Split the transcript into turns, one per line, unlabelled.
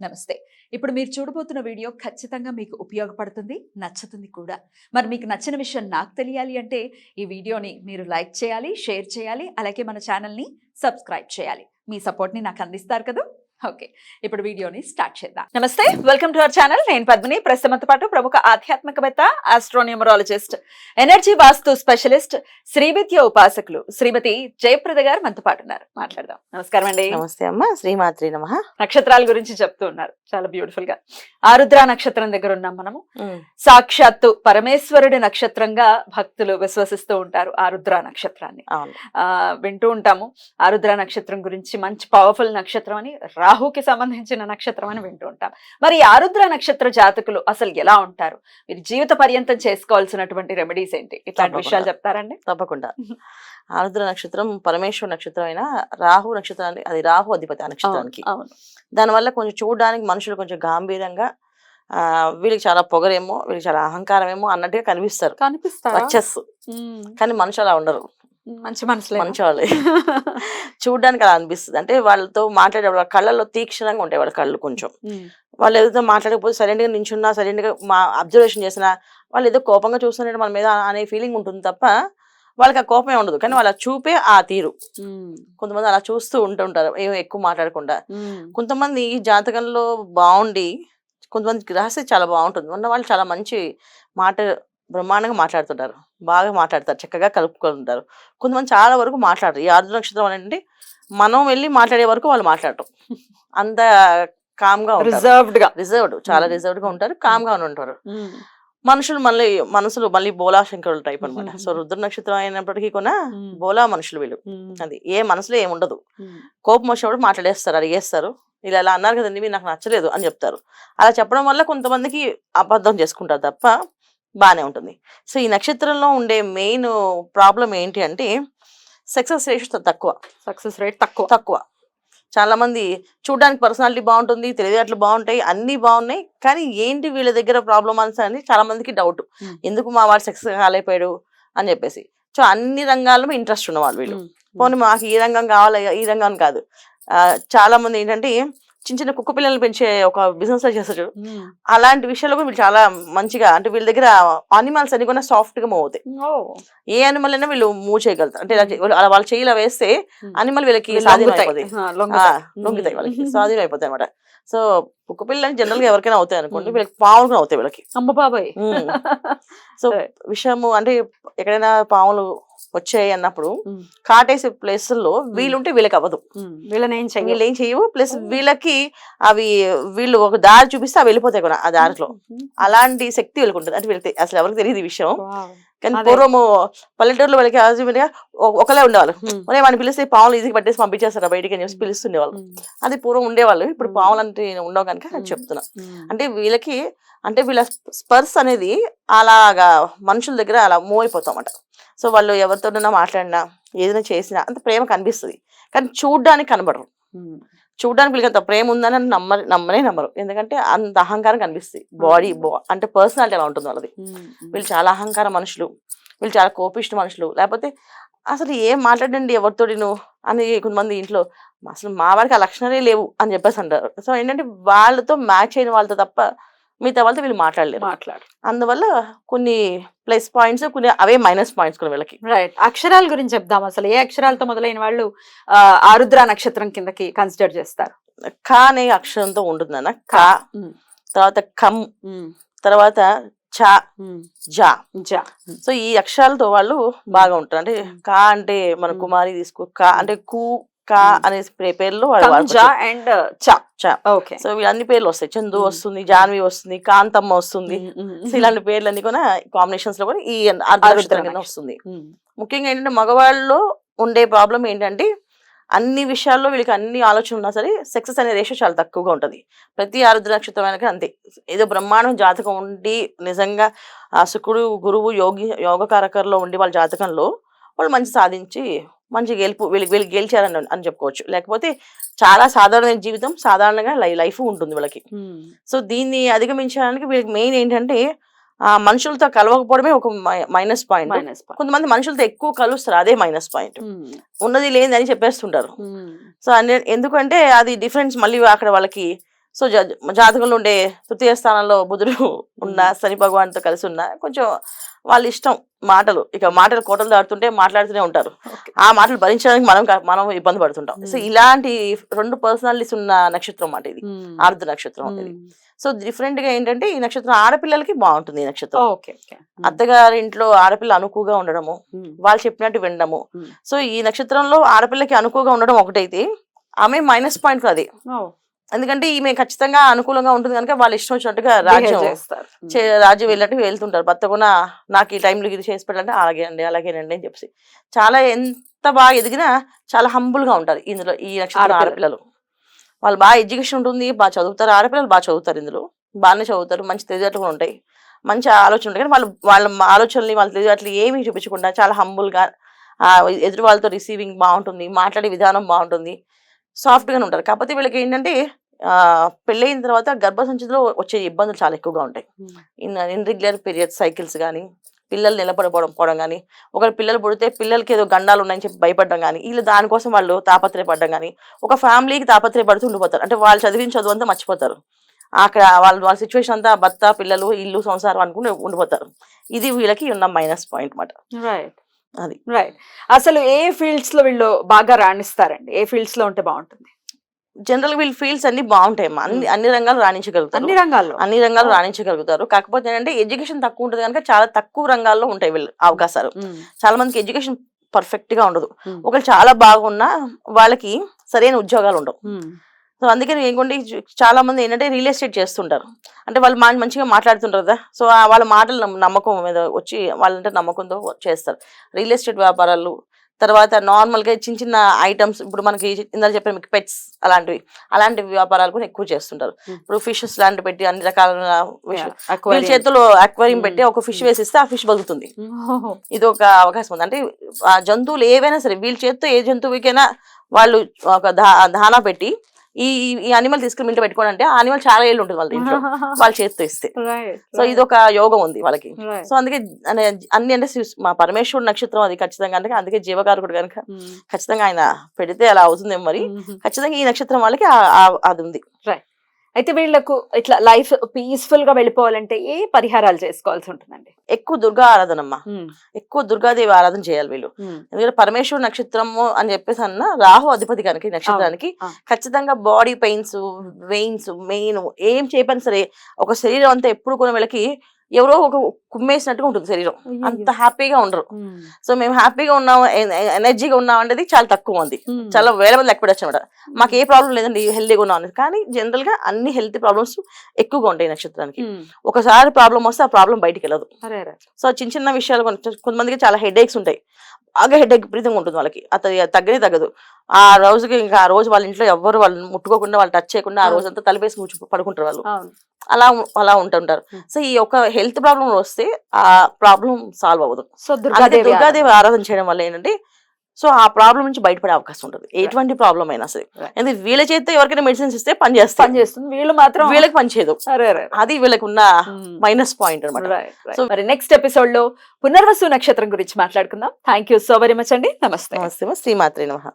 నమస్తే. ఇప్పుడు మీరు చూడబోతున్న వీడియో ఖచ్చితంగా మీకు ఉపయోగపడుతుంది, నచ్చుతుంది కూడా. మరి మీకు నచ్చిన విషయం నాకు తెలియాలి అంటే ఈ వీడియోని మీరు లైక్ చేయాలి, షేర్ చేయాలి, అలాగే మన ఛానల్ని సబ్స్క్రైబ్ చేయాలి. మీ సపోర్ట్ని నాకు అందిస్తారు కదా. ఓకే, ఇప్పుడు వీడియోని స్టార్ట్ చేద్దాం. నమస్తే, వెల్కమ్ టు అవర్ ఛానల్. నేను పద్మిని. ప్రస్తుతంతో పాటు ప్రముఖ ఆధ్యాత్మికవేత్త, ఆస్ట్రోన్యూమరాలజిస్ట్, ఎనర్జీ వాస్తు స్పెషలిస్ట్, శ్రీవిద్య ఉపాసకులు శ్రీమతి జయప్రద గారు మనతో పాటు ఉన్నారు. మాట్లాడదాం. నమస్కారం అండి.
నమస్తే అమ్మ. శ్రీమాత్రి నమః.
నక్షత్రాల గురించి చెప్తూ ఉన్నారు చాలా బ్యూటిఫుల్ గా. ఆరుద్ర నక్షత్రం దగ్గర ఉన్నాం మనము. సాక్షాత్తు పరమేశ్వరుడి నక్షత్రంగా భక్తులు విశ్వసిస్తూ ఉంటారు ఆరుద్ర నక్షత్రాన్ని. వింటూ ఉంటాము ఆరుద్ర నక్షత్రం గురించి. మంచి పవర్ఫుల్ నక్షత్రం అని, రాహుకి సంబంధించిన నక్షత్రం అని వింటూ ఉంటాం. మరి ఆరుద్ర నక్షత్ర జాతకులు అసలు ఎలా ఉంటారు? మీరు జీవిత పర్యంతం చేసుకోవాల్సినటువంటి రెమెడీస్ ఏంటి? ఇట్లాంటి విషయాలు చెప్తారండి?
తప్పకుండా. ఆరుద్ర నక్షత్రం పరమేశ్వర నక్షత్రం అయినా రాహు నక్షత్రానికి, అది రాహు అధిపతి ఆ నక్షత్రానికి. దానివల్ల కొంచెం చూడడానికి మనుషులు కొంచెం గాంభీర్యంగా, వీళ్ళకి చాలా పొగరేమో, వీళ్ళకి చాలా అహంకారమేమో అన్నట్టుగా కనిపిస్తారు. వచ్చేస్సు. కానీ మనుషులు అలా ఉండరు.
మంచి మనసులే,
మంచి వాళ్ళే. చూడడానికి అలా అనిపిస్తుంది. అంటే వాళ్ళతో మాట్లాడే వాళ్ళ కళ్ళల్లో తీక్షణంగా ఉంటాయి వాళ్ళ కళ్ళు. కొంచెం వాళ్ళు ఏదో మాట్లాడకపోతే సైలెంట్ గా నించున్నా, సైలెంట్ గా మా అబ్జర్వేషన్ చేసినా, వాళ్ళు ఏదో కోపంగా చూస్తున్నట్టు మన మీద అనే ఫీలింగ్ ఉంటుంది తప్ప వాళ్ళకి ఆ కోపమే ఉండదు. కానీ వాళ్ళ చూపే ఆ తీరు. కొంతమంది అలా చూస్తూ ఉంటుంటారు, ఏమో ఎక్కువ మాట్లాడకుండా. కొంతమంది జాతకంలో బాగుండి, కొంతమంది గ్రహస్థితి చాలా బాగుంటుంది, ఉన్న వాళ్ళు చాలా మంచి మాట, బ్రహ్మాండంగా మాట్లాడుతుంటారు, బాగా మాట్లాడతారు, చక్కగా కలుపుకుంటారు. కొంతమంది చాలా వరకు మాట్లాడరు. ఈ ఆరుద్ర నక్షత్రం అంటే మనం వెళ్ళి మాట్లాడే వరకు వాళ్ళు మాట్లాడటం అంత కామ్ గా, రిజర్వ్డ్, చాలా రిజర్వ్డ్ గా ఉంటారు, కామ్ గా ఉంటారు. మనుషులు మనసులు మళ్ళీ బోలా శంకరుల టైప్ అనమాట. సో రుద్ర నక్షత్రం అయినప్పటికీ కూడా బోలా మనుషులు వీళ్ళు. అది ఏ మనసులో ఏముండదు. కోపం వచ్చినప్పుడు మాట్లాడేస్తారు, అడిగేస్తారు. ఇలా ఇలా అన్నారు కదండి, మీరు నాకు నచ్చలేదు అని చెప్తారు. అలా చెప్పడం వల్ల కొంతమందికి అబద్ధం చేసుకుంటారు తప్ప బాగానే ఉంటుంది. సో ఈ నక్షత్రంలో ఉండే మెయిన్ ప్రాబ్లం ఏంటి అంటే సక్సెస్ రేట్ తక్కువ. చాలా మంది చూడడానికి పర్సనాలిటీ బాగుంటుంది, తెలివితేటలు బాగుంటాయి, అన్ని బాగున్నాయి, కానీ ఏంటి వీళ్ళ దగ్గర ప్రాబ్లమ్ అని చాలా మందికి డౌట్. ఎందుకు మా వాడు సక్సెస్ కాలేకపోయాడు అని చెప్పేసి. సో అన్ని రంగాల్లో ఇంట్రెస్ట్ ఉన్నవాళ్ళు వీళ్ళు. పోనీ మాకు ఈ రంగం కావాలి, ఈ రంగం కాదు. చాలా మంది ఏంటంటే చిన్న చిన్న కుక్క పిల్లల్ని పెంచే ఒక బిజినెస్ లో చేస్తారు. అలాంటి విషయాల్లో కూడా వీళ్ళు చాలా మంచిగా, అంటే వీళ్ళ దగ్గర అనిమల్స్ అన్ని కూడా సాఫ్ట్ గా మూవ్ అవుతాయి. ఏ అనిమల్ అయినా వీళ్ళు మూవ్ చేయగలుగుతారు. అంటే వాళ్ళ చేయిలా వేస్తే అనిమల్ వీళ్ళకి స్వాధీనం అయిపోతాయి, లొంగుతాయి, వాళ్ళకి స్వాధీనం అయిపోతాయి అనమాట. సో కుక్క పిల్లలు జనరల్ గా ఎవరికైనా అవుతాయి అనుకోండి, వీళ్ళకి పాములు అవుతాయి వీళ్ళకి.
అమ్మ బాబాయ్.
సో విషయము అంటే ఎక్కడైనా పాములు వచ్చాయి అన్నప్పుడు కాటేసే ప్లేసుల్లో వీళ్ళుంటే వీళ్ళకి అవ్వదు, వీళ్ళు ఏం చెయ్యవు. ప్లస్ వీళ్ళకి అవి వీళ్ళు ఒక దారి చూపిస్తే అవి వెళ్ళిపోతాయి కూడా ఆ దారిలో. అలాంటి శక్తి వీళ్ళకి ఉంటుంది. అంటే వీళ్ళకి అసలు ఎవరికి తెలియదు ఈ విషయం. కానీ పూర్వము పల్లెటూరులో వాళ్ళకి ఒకలే ఉండేవాళ్ళు. మరి వాడిని పిలిస్తే పాములు ఈజీగా పట్టేసి పంపించేస్తారు బయటికి అని చెప్పి పిలుస్తుండేవాళ్ళు. అది పూర్వం ఉండేవాళ్ళు. ఇప్పుడు పాములు అంటే ఉండవు కనుక నేను చెప్తున్నా. అంటే వీళ్ళకి, అంటే వీళ్ళ స్పర్శ అనేది అలాగా మనుషుల దగ్గర అలా మూవ్ అయిపోతామట. సో వాళ్ళు ఎవరితోనైనా మాట్లాడినా, ఏదైనా చేసినా అంత ప్రేమ కనిపిస్తుంది, కానీ చూడ్డానికి కనబడరు. చూడడానికి వీళ్ళకి అంత ప్రేమ ఉందని నమ్మరు. ఎందుకంటే అంత అహంకారం కనిపిస్తుంది. బాడీ అంటే పర్సనాలిటీ అలా ఉంటుంది వాళ్ళది. వీళ్ళు చాలా అహంకార మనుషులు, వీళ్ళు చాలా కోపిష్ట మనుషులు. లేకపోతే అసలు ఏం మాట్లాడండి ఎవరితోటి నువ్వు అని కొంతమంది ఇంట్లో అసలు మా వారికి ఆ లక్షణాలే లేవు అని చెప్పేసి అంటారు. సో ఏంటంటే వాళ్ళతో మ్యాచ్ అయిన వాళ్ళతో తప్ప మిగతా వాళ్ళతో వీళ్ళు మాట్లాడలేరు. అందువల్ల కొన్ని ప్లస్ పాయింట్స్, కొన్ని అవే మైనస్ పాయింట్స్ కూడా వీళ్ళకి.
రైట్. అక్షరాల గురించి చెప్దాం. అసలు ఏ అక్షరాలతో మొదలైన వాళ్ళు ఆరుద్ర నక్షత్రం కిందకి కన్సిడర్ చేస్తారు?
కా అనే అక్షరంతో ఉంటుందన్న. కా, తర్వాత కమ్, తర్వాత చా, జా. సో ఈ అక్షరాలతో వాళ్ళు బాగా ఉంటారు. అంటే కా అంటే మన కుమారి తీసుకో, కా అంటే కు, కా అనే పేర్లు
అండ్ చా.
సో అన్ని పేర్లు వస్తాయి. చందు వస్తుంది, జాన్వి వస్తుంది, కాంతమ్మ వస్తుంది. సో ఇలాంటి పేర్లన్నీ కూడా కాంబినేషన్స్ లో కూడా ఈ నక్షత్రం కింద వస్తుంది. ముఖ్యంగా ఏంటంటే మగవాళ్ళలో ఉండే ప్రాబ్లం ఏంటంటే అన్ని విషయాల్లో వీళ్ళకి అన్ని ఆలోచనలు ఉన్నా సరే సక్సెస్ అనే రేషియో చాలా తక్కువగా ఉంటుంది. ప్రతి ఆరుద్ర నక్షత్రం అయినా అంతే. ఏదో బ్రహ్మాండం జాతకం ఉండి నిజంగా శుక్రుడు, గురువు, యోగకారకర్లో ఉండి వాళ్ళ జాతకంలో వాళ్ళు మంచి సాధించి మంచి వీళ్ళు గెలిచారని అని చెప్పుకోవచ్చు. లేకపోతే చాలా సాధారణమైన జీవితం, సాధారణంగా లైఫ్ ఉంటుంది వీళ్ళకి. సో దీన్ని అధిగమించడానికి వీళ్ళకి మెయిన్ ఏంటంటే మనుషులతో కలవకపోవడమే ఒక మైనస్ పాయింట్. కొంతమంది మనుషులతో ఎక్కువ కలుస్తారు, అదే మైనస్ పాయింట్. ఉన్నది లేదని చెప్పేస్తుంటారు. సో ఎందుకంటే అది డిఫరెన్స్ మళ్ళీ అక్కడ వాళ్ళకి సో జాతకంలో ఉండే తృతీయ స్థానంలో బుధుడు ఉన్న శని భగవాన్తో కలిసి ఉన్న కొంచెం వాళ్ళ ఇష్టం మాటలు, ఇక మాటలు కోటలు దాటుతుంటే మాట్లాడుతూనే ఉంటారు. ఆ మాటలు భరించడానికి మనం ఇబ్బంది పడుతుంటాం. సో ఇలాంటి 2 పర్సనాలిటీస్ ఉన్న నక్షత్రం అన్నమాట ఇది, ఆరుద్ర నక్షత్రం అనేది. సో డిఫరెంట్ గా ఏంటంటే ఈ నక్షత్రం ఆడపిల్లలకి బాగుంటుంది. ఈ నక్షత్రం అత్తగారి ఇంట్లో ఆడపిల్ల అనుకువగా ఉండడము, వాళ్ళు చెప్పినట్టు వినడము. సో ఈ నక్షత్రంలో ఆడపిల్లకి అనుకువగా ఉండడం ఒకటైతే ఆమె మైనస్ పాయింట్ అది. ఎందుకంటే ఈమె ఖచ్చితంగా అనుకూలంగా ఉంటుంది కనుక వాళ్ళు ఇష్టం వచ్చినట్టుగా రాజ్యం వెళ్ళినట్టు వెళ్తుంటారు. భర్త కూడా నాకు ఈ టైంలో ఇది చేసి పెట్టాలంటే అలాగేనండి అని చెప్పి చాలా ఎంత బాగా ఎదిగినా చాలా హంబుల్ గా ఉంటారు ఇందులో ఈ నక్షత్రం ఆడపిల్లలు. వాళ్ళు బాగా ఎడ్యుకేషన్ ఉంటుంది, బాగా చదువుతారు. ఆడపిల్లలు బాగా చదువుతారు, ఇందులో బాగానే చదువుతారు, మంచి తెలివితేటలు కూడా ఉంటాయి, మంచి ఆలోచన ఉంటాయి. కానీ వాళ్ళ ఆలోచనలు వాళ్ళ తెలివితేటలు ఏమీ చూపించకుండా చాలా హంబుల్ గా ఎదురు వాళ్ళతో రిసీవింగ్ బాగుంటుంది, మాట్లాడే విధానం బాగుంటుంది, సాఫ్ట్ గానే ఉంటారు. కాకపోతే వీళ్ళకి ఏంటంటే పెళ్ళయిన తర్వాత గర్భసంచిలో వచ్చే ఇబ్బందులు చాలా ఎక్కువగా ఉంటాయి. ఇన్రెగ్యులర్ పీరియడ్ సైకిల్స్ కానీ, పిల్లలు నిలబడిపోవడం కానీ, ఒకరు పిల్లలు పుడితే పిల్లలకి ఏదో గండాలు ఉన్నాయని చెప్పి భయపడడం కానీ, వీళ్ళు దానికోసం వాళ్ళు తాపత్రయపడడం కానీ, ఒక ఫ్యామిలీకి తాపత్రయపడుతూ ఉండిపోతారు. అంటే వాళ్ళు చదివిన చదువు అంతా మర్చిపోతారు. అక్కడ వాళ్ళ సిచ్యువేషన్ అంతా భర్త, పిల్లలు, ఇల్లు, సంసారం అనుకుని ఉండిపోతారు. ఇది వీళ్ళకి ఉన్న మైనస్ పాయింట్ మాట.
అది రైట్. అసలు ఏ ఫీల్డ్స్ లో వీళ్ళు బాగా రాణిస్తారండి? ఏ ఫీల్డ్స్ లో ఉంటే బాగుంటుంది?
జనరల్ వీళ్ళ ఫీల్డ్స్ అన్ని బాగుంటాయి. అన్ని రంగాలు రాణించగలుగుతారు, అన్ని రంగాలు రాణించగలుగుతారు. కాకపోతే ఏంటంటే ఎడ్యుకేషన్ తక్కువ ఉంటుంది కనుక చాలా తక్కువ రంగాల్లో ఉంటాయి వీళ్ళు అవకాశాలు. చాలా మందికి ఎడ్యుకేషన్ పర్ఫెక్ట్ గా ఉండదు. ఒకళ్ళు చాలా బాగున్నా వాళ్ళకి సరైన ఉద్యోగాలు ఉండవు. సో అందుకని ఏంటంటే చాలా మంది ఏంటంటే రియల్ ఎస్టేట్ చేస్తుంటారు. అంటే వాళ్ళు మంచిగా మాట్లాడుతుంటారు కదా, సో వాళ్ళ మాటలు నమ్మకం మీద వచ్చి వాళ్ళంటే నమ్మకంతో చేస్తారు. రియల్ ఎస్టేట్ వ్యాపారాలు, తర్వాత నార్మల్ గా చిన్న చిన్న ఐటమ్స్, ఇప్పుడు మనకి ఇందాక చెప్పిన మీకు పెట్స్ అలాంటి వ్యాపారాలు కూడా ఎక్కువ చేస్తుంటారు. ఇప్పుడు ఫిషెస్ లాంటివి పెట్టి అన్ని రకాల వీళ్ళ చేతిలో అక్వేరియం పెట్టి ఒక ఫిష్ వేసిస్తే ఆ ఫిష్ బతుకుతుంది. ఇది ఒక అవకాశం ఉంది. అంటే ఆ జంతువులు ఏవైనా సరే వీళ్ళ చేతితో ఏ జంతువుకైనా వాళ్ళు ఒక దానా పెట్టి ఈ అనిమల్ తీసుకుని ఇంట్లో పెట్టుకోండి అంటే ఆ అనిమల్ చాలా ఏళ్ళు ఉంటుంది వాళ్ళ ఇంట్లో, వాళ్ళ చేతితో ఇస్తే. సో ఇది ఒక యోగం ఉంది వాళ్ళకి. సో అందుకే అన్ని అంటే మా పరమేశ్వరుడు నక్షత్రం అది ఖచ్చితంగా, అందుకే జీవకారకుడు కనుక ఖచ్చితంగా ఆయన పెడితే అలా అవుతుందేమో. మరి ఖచ్చితంగా ఈ నక్షత్రం వాళ్ళకి అది ఉంది. అయితే వీళ్ళకు ఇట్లా లైఫ్ పీస్ఫుల్ గా వెళ్ళిపోవాలంటే ఏ పరిహారాలు చేసుకోవాల్సి ఉంటుందండి? ఎక్కువ దుర్గా ఆరాధనమ్మా, ఎక్కువ దుర్గాదేవి ఆరాధన చేయాలి వీళ్ళు. ఎందుకంటే పరమేశ్వర నక్షత్రము అని చెప్పేసి అన్న రాహు అధిపతి కనుక ఈ నక్షత్రానికి ఖచ్చితంగా బాడీ పెయిన్స్, వెయిన్స్, మెయిన్ ఏం చేయపని సరే ఒక శరీరం అంతా ఎప్పుడు కూడా వీళ్ళకి ఎవరో ఒక కుమ్మేసినట్టుగా ఉంటుంది శరీరం, అంత హ్యాపీగా ఉండరు. సో మేము హ్యాపీగా ఉన్నాం, ఎనర్జీగా ఉన్నాం అనేది చాలా తక్కువ మంది, చాలా వేల మంది లెక్క పెట్టచ్చు అనమాట. మాకు ఏ ప్రాబ్లం లేదండి, హెల్తీగా ఉన్నాం అనేది. కానీ జనరల్ గా అన్ని హెల్తీ ప్రాబ్లమ్స్ ఎక్కువగా ఉంటాయి నక్షత్రానికి. ఒకసారి ప్రాబ్లం వస్తే ఆ ప్రాబ్లం బయటికి వెళ్ళదు. సో చిన్న చిన్న విషయాలు కొంతమందికి చాలా హెడ్ ఏక్స్ ఉంటాయి, బాగా హెడ్ ఏక్ విపరీతంగా ఉంటుంది వాళ్ళకి, అది తగ్గదు. ఆ రోజుకి ఇంకా ఆ రోజు వాళ్ళ ఇంట్లో ఎవరు వాళ్ళని ముట్టుకోకుండా, వాళ్ళు టచ్ చేయకుండా ఆ రోజంతా తలపేసి పడుకుంటారు వాళ్ళు, అలా ఉంటుంటారు. సో ఈ ఒక హెల్త్ ప్రాబ్లం వస్తే ఆ ప్రాబ్లం సాల్వ్ అవ్వదు. సో దుర్గాదేవి ఆరాధన చేయడం వల్ల ఏంటంటే సో ఆ ప్రాబ్లం నుంచి బయటపడే అవకాశం ఉంటుంది, ఎటువంటి ప్రాబ్లం అయినా సరే. ఎందుకంటే వీళ్ళ చేస్తే ఎవరికైనా మెడిసిన్స్ ఇస్తే పనిచేస్తుంది, వీళ్ళు మాత్రం వీళ్ళకి పనిచేయదు. అది వీళ్ళకి ఉన్న మైనస్ పాయింట్ అనమాట.
సో మరి నెక్స్ట్ ఎపిసోడ్ లో పునర్వసు నక్షత్రం గురించి మాట్లాడుకుందాం. Thank you so very much అండి. నమస్తే.
శ్రీమాత్రే నమః.